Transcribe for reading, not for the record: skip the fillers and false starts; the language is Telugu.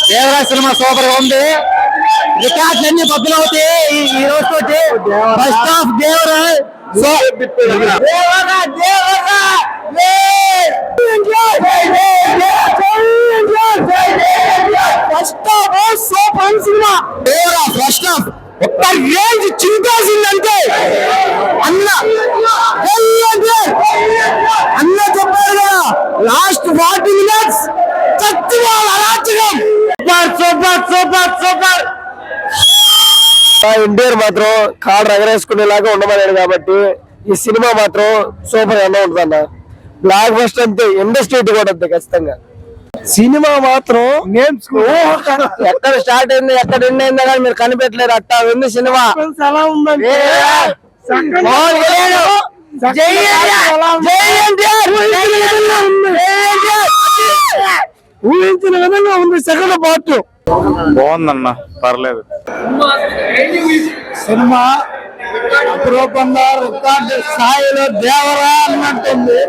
దేవరా సినిమా సూపర్ గా ఉంది. రికార్డులు అన్ని బద్దలవుతాయి ఈ రోజు తోటి. First half Devara super cinema. Devara first half ఒక్క రేంజ్ చింపేసిందంటే అన్న చెప్పారు కదా. లాస్ట్ 40 minutes అరాచకం. Super super super. ఎన్టీఆర్ మాత్రం కాళ్ళు ఎగరేసుకునేలాగా ఉండమన్నాడు కాబట్టి ఈ సినిమా మాత్రం సూపర్ గా ఉంటుంది అన్న. బ్లాక్ బస్టర్ అంతే, ఇండస్ట్రీ కూడా అంతే ఖచ్చితంగా. సినిమా మాత్రం ఎక్కడ స్టార్ట్ అయింది ఎక్కడ ఎండ్ అయిందో కానీ మీరు కనిపెట్టలేరు. అట్టా ఉంది సినిమా. ఎలా ఉందంటే ఊహించిన విధంగా ఉంది. సెకండ్ పార్ట్ బాగుందన్న, పర్లేదు. సినిమా అపురూపంగా రికార్డు స్థాయిలో దేవరా అన్నట్టుంది.